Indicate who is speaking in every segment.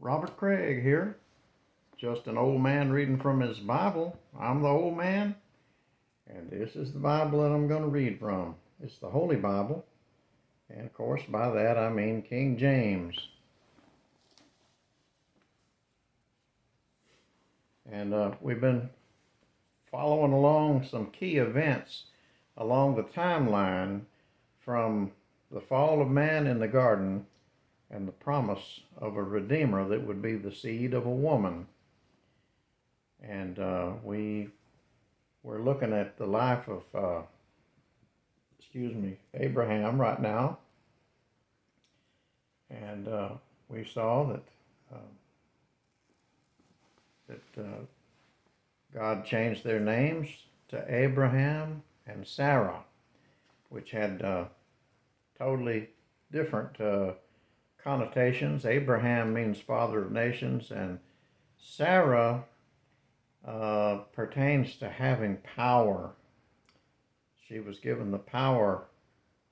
Speaker 1: Robert Craig here, just an old man reading from his Bible. I'm the old man, and this is the Bible that I'm going to read from. It's the Holy Bible, and of course, by that I mean King James. And we've been following along some key events along the timeline from the fall of man in the garden and the promise of a Redeemer that would be the seed of a woman. And we're looking at the life of, Abraham right now. And we saw that God changed their names to Abraham and Sarah, which had totally different connotations. Abraham means father of nations, and Sarah pertains to having power. She was given the power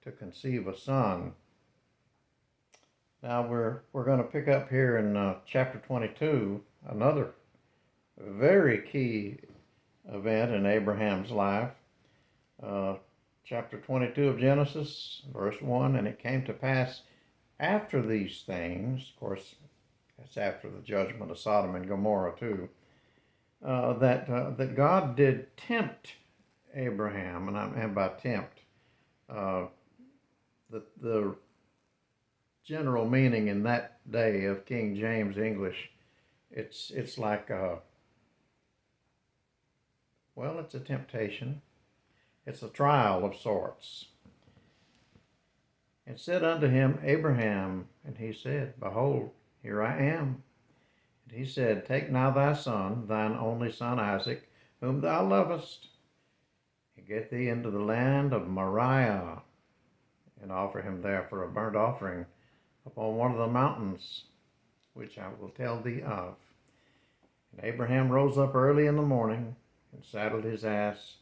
Speaker 1: to conceive a son. Now we're going to pick up here in chapter 22, another very key event in Abraham's life. Chapter 22 of Genesis, verse 1, and it came to pass after these things, of course, that's after the judgment of Sodom and Gomorrah too, that God did tempt Abraham, and by tempt, the general meaning in that day of King James English, it's like it's a temptation. It's a trial of sorts. And said unto him, Abraham, and he said, Behold, here I am. And he said, Take now thy son, thine only son Isaac, whom thou lovest, and get thee into the land of Moriah, and offer him there for a burnt offering upon one of the mountains, which I will tell thee of. And Abraham rose up early in the morning, and saddled his ass,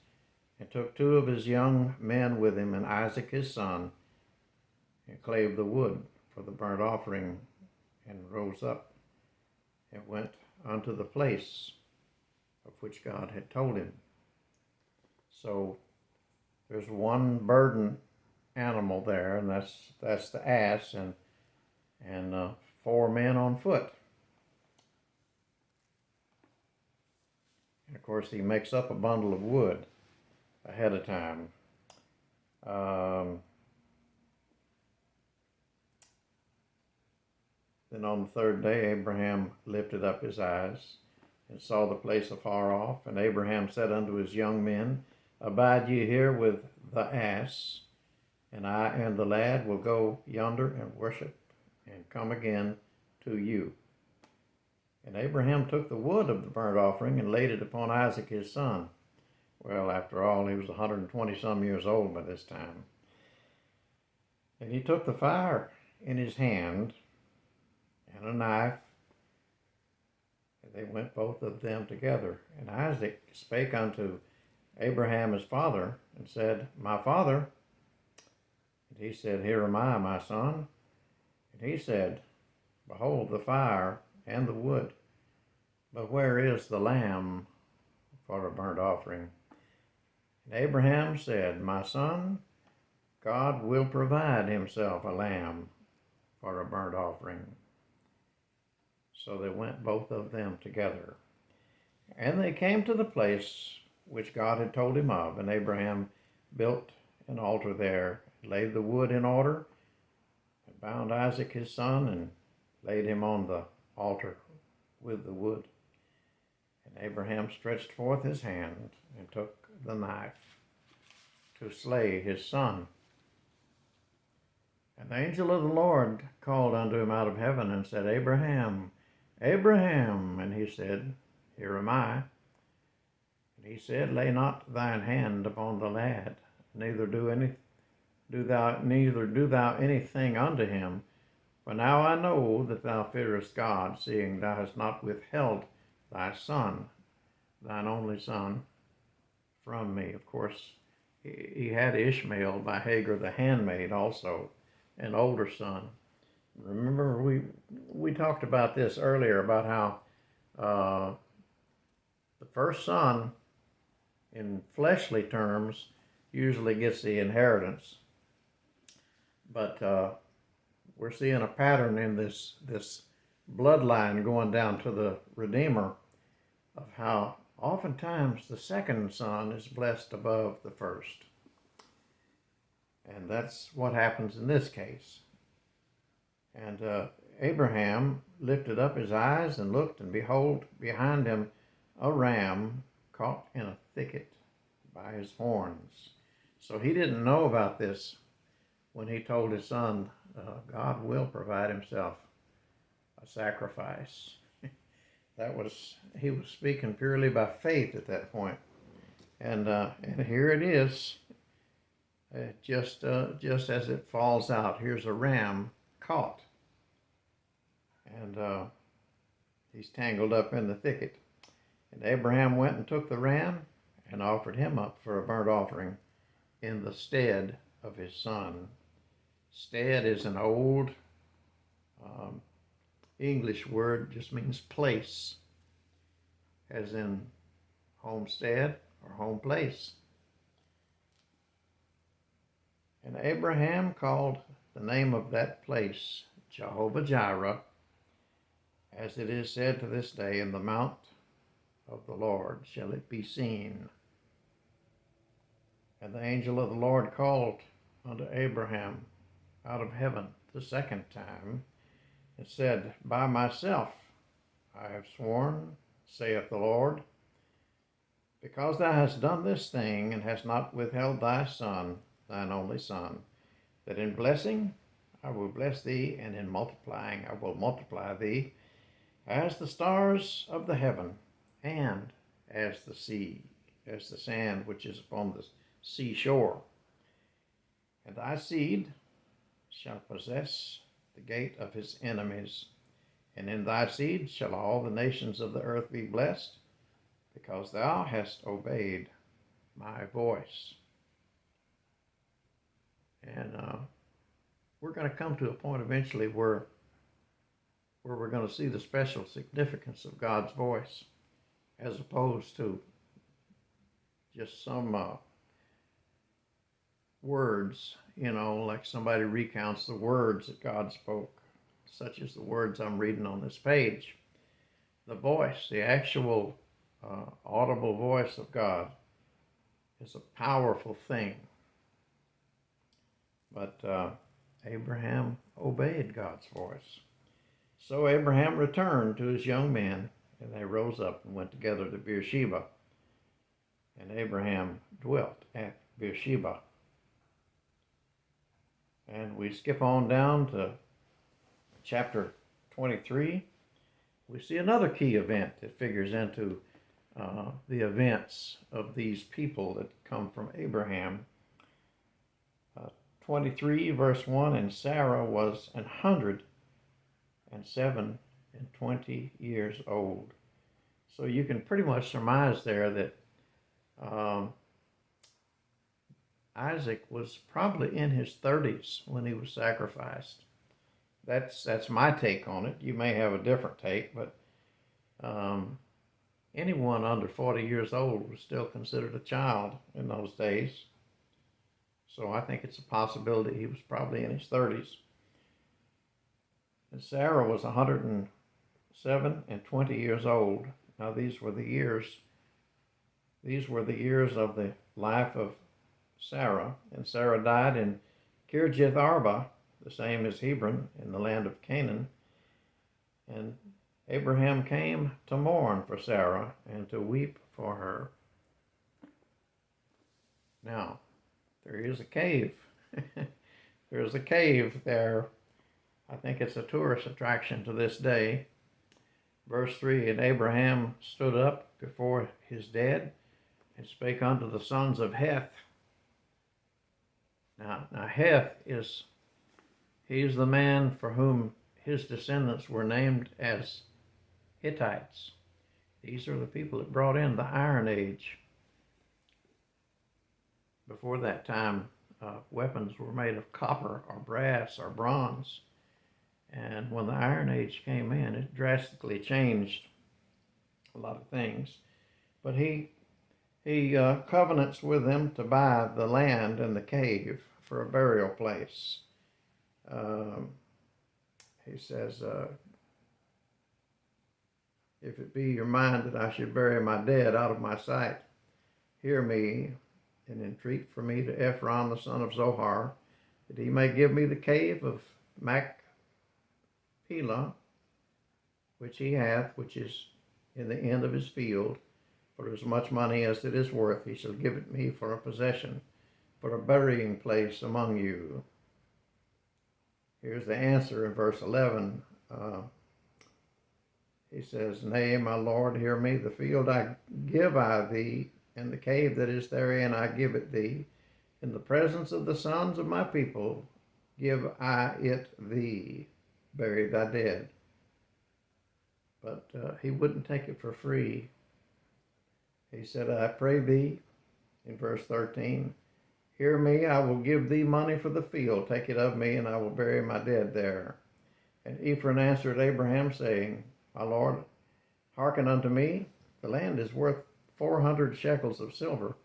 Speaker 1: and took two of his young men with him, and Isaac his son, and clave the wood for the burnt offering, and rose up, and went unto the place of which God had told him. So there's one burden animal there, and that's the ass, and 4 men on foot. And of course, he makes up a bundle of wood ahead of time. Then on the third day, Abraham lifted up his eyes and saw the place afar off. And Abraham said unto his young men, Abide ye here with the ass, and I and the lad will go yonder and worship, and come again to you. And Abraham took the wood of the burnt offering and laid it upon Isaac his son. Well, after all, he was 120 some years old by this time. And he took the fire in his hand and a knife, and they went both of them together. And Isaac spake unto Abraham his father, and said, My father. And he said, Here am I, my son. And he said, Behold the fire and the wood, but where is the lamb for a burnt offering? And Abraham said, My son, God will provide himself a lamb for a burnt offering. So they went both of them together. And they came to the place which God had told him of, and Abraham built an altar there, laid the wood in order, and bound Isaac his son, and laid him on the altar with the wood. And Abraham stretched forth his hand, and took the knife to slay his son. And the angel of the Lord called unto him out of heaven, and said, Abraham, Abraham. And he said, Here am I. And he said, Lay not thine hand upon the lad, neither do thou anything unto him. For now I know that thou fearest God, seeing thou hast not withheld thy son, thine only son, from me. Of course, he had Ishmael by Hagar the handmaid also, an older son. Remember, we talked about this earlier about how the first son, in fleshly terms, usually gets the inheritance, but we're seeing a pattern in this bloodline going down to the Redeemer of how oftentimes the second son is blessed above the first. And that's what happens in this case. And Abraham lifted up his eyes and looked, and behold, behind him a ram caught in a thicket by his horns. So he didn't know about this when he told his son, God will provide himself a sacrifice. He was speaking purely by faith at that point. And here it is, just as it falls out. Here's a ram caught, and he's tangled up in the thicket. And Abraham went and took the ram and offered him up for a burnt offering in the stead of his son. Stead is an old English word, just means place, as in homestead or home place. And Abraham called the name of that place Jehovah Jireh, as it is said to this day, in the mount of the Lord shall it be seen. And the angel of the Lord called unto Abraham out of heaven the second time, and said, By myself I have sworn, saith the Lord, because thou hast done this thing, and hast not withheld thy son, thine only son, that in blessing I will bless thee, and in multiplying I will multiply thee, as the stars of the heaven, and as the sea, as the sand which is upon the seashore. And thy seed shall possess the gate of his enemies, and in thy seed shall all the nations of the earth be blessed, because thou hast obeyed my voice. And we're going to come to a point eventually where we're going to see the special significance of God's voice, as opposed to just some words, like somebody recounts the words that God spoke, such as the words I'm reading on this page. The voice, the actual audible voice of God, is a powerful thing. But Abraham obeyed God's voice. So Abraham returned to his young men, and they rose up and went together to Beersheba. And Abraham dwelt at Beersheba. And we skip on down to chapter 23. We see another key event that figures into the events of these people that come from Abraham. 23 verse 1, and Sarah was 127 years old. So you can pretty much surmise there that Isaac was probably in his 30s when he was sacrificed. That's my take on it. You may have a different take, but anyone under 40 years old was still considered a child in those days. So I think it's a possibility he was probably in his 30s. And Sarah was 107 and 20 years old. Now these were the years of the life of Sarah. And Sarah died in Kirjath Arba, the same as Hebron, in the land of Canaan. And Abraham came to mourn for Sarah and to weep for her. Now, there is a cave. There's a cave there. I think it's a tourist attraction to this day. Verse 3, and Abraham stood up before his dead and spake unto the sons of Heth. Now Heth he's the man for whom his descendants were named as Hittites. These are the people that brought in the Iron Age. Before that time, weapons were made of copper or brass or bronze. And when the Iron Age came in, it drastically changed a lot of things. But he covenants with them to buy the land and the cave for a burial place. Um, he says, if it be your mind that I should bury my dead out of my sight, hear me and entreat for me to Ephron the son of Zohar, that he may give me the cave of Machpelah, which he hath, which is in the end of his field, for as much money as it is worth, he shall give it me for a possession, for a burying place among you. Here's the answer in verse 11. He says, Nay, my Lord, hear me. The field I give I thee, and the cave that is therein I give it thee. In the presence of the sons of my people give I it thee. Bury thy dead. But he wouldn't take it for free. He said, I pray thee, in verse 13, hear me, I will give thee money for the field. Take it of me, and I will bury my dead there. And Ephron answered Abraham, saying, My Lord, hearken unto me. The land is worth 400 shekels of silver.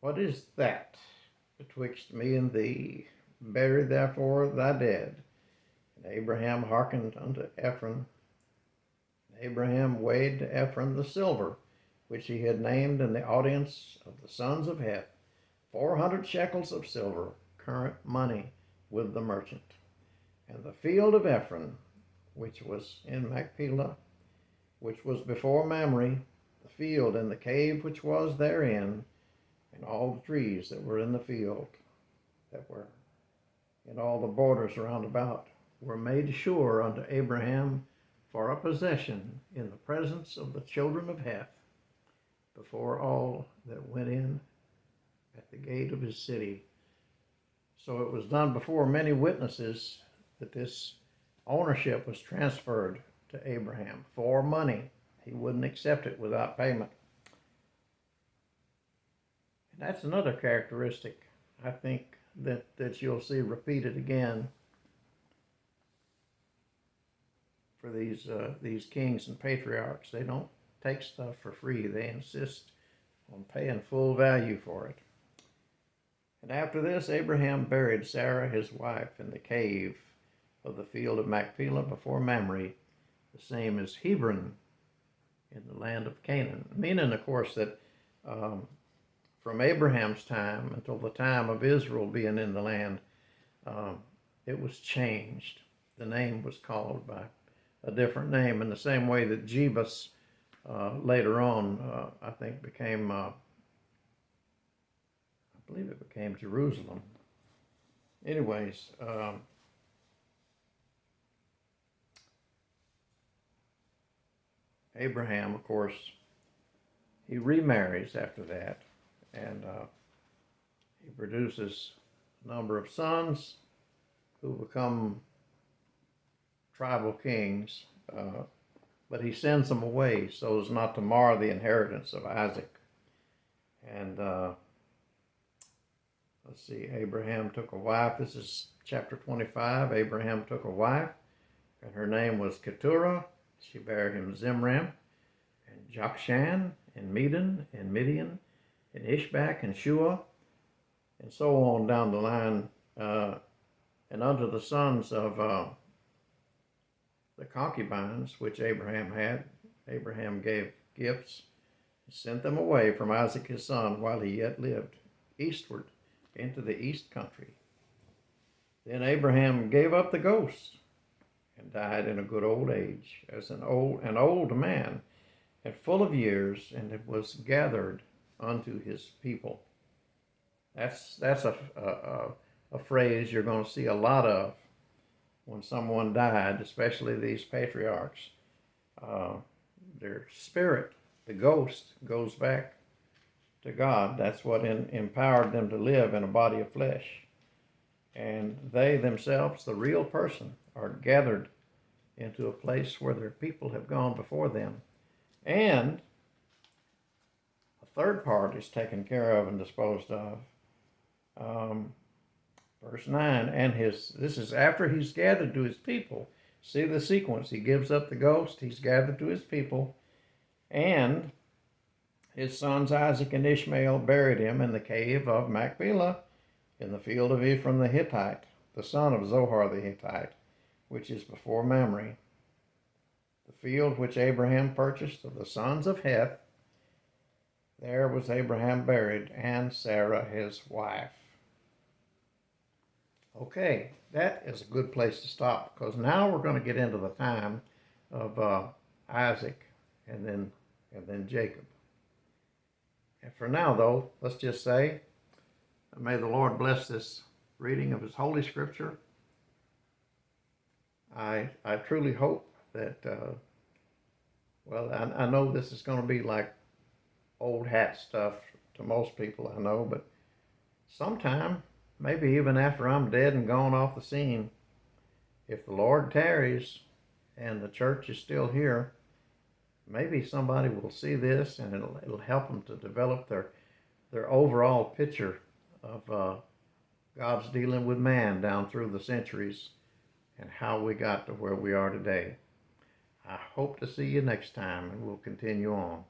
Speaker 1: What is that betwixt me and thee? Bury therefore thy dead. And Abraham hearkened unto Ephron. Abraham weighed to Ephron the silver, which he had named in the audience of the sons of Heth, 400 shekels of silver, current money, with the merchant. And the field of Ephron, which was in Machpelah, which was before Mamre, the field and the cave which was therein, and all the trees that were in the field, that were in all the borders round about, were made sure unto Abraham for a possession in the presence of the children of Heth, before all that went in at the gate of his city. So it was done before many witnesses that this ownership was transferred to Abraham for money. He wouldn't accept it without payment. And that's another characteristic, I think, that you'll see repeated again for these kings and patriarchs. They don't take stuff for free. They insist on paying full value for it. And after this, Abraham buried Sarah, his wife, in the cave of the field of Machpelah before Mamre, the same as Hebron, in the land of Canaan. Meaning, of course, that from Abraham's time until the time of Israel being in the land, it was changed. The name was called by a different name, in the same way that Jebus later on, I think, became, I believe it became Jerusalem. Anyways, Abraham, of course, he remarries after that, and he produces a number of sons who become tribal kings, but he sends them away so as not to mar the inheritance of Isaac. And let's see, Abraham took a wife. This is chapter 25. Abraham took a wife, and her name was Keturah. She bare him Zimram, and Jokshan, and Medan, and Midian, and Ishbak, and Shua, and so on down the line. And unto the sons of the concubines which Abraham had, Abraham gave gifts, and sent them away from Isaac his son while he yet lived, eastward into the east country. Then Abraham gave up the ghost, and died in a good old age, as an old man, and full of years, and it was gathered unto his people. That's a phrase you're going to see a lot of when someone died, especially these patriarchs. Their spirit, the ghost, goes back to God. That's what empowered them to live in a body of flesh. And they themselves, the real person, are gathered into a place where their people have gone before them. And a third part is taken care of and disposed of Verse 9, and this is after he's gathered to his people. See the sequence. He gives up the ghost, he's gathered to his people, and his sons Isaac and Ishmael buried him in the cave of Machpelah in the field of Ephron the Hittite, the son of Zohar the Hittite, which is before Mamre. The field which Abraham purchased of the sons of Heth, there was Abraham buried, and Sarah his wife. Okay, that is a good place to stop, because now we're going to get into the time of Isaac and then Jacob. And for now, though, let's just say, may the Lord bless this reading of His Holy Scripture. I truly hope that, I know this is going to be like old hat stuff to most people I know, but sometime, maybe even after I'm dead and gone off the scene, if the Lord tarries and the church is still here, maybe somebody will see this and it'll help them to develop their overall picture of God's dealing with man down through the centuries and how we got to where we are today. I hope to see you next time, and we'll continue on.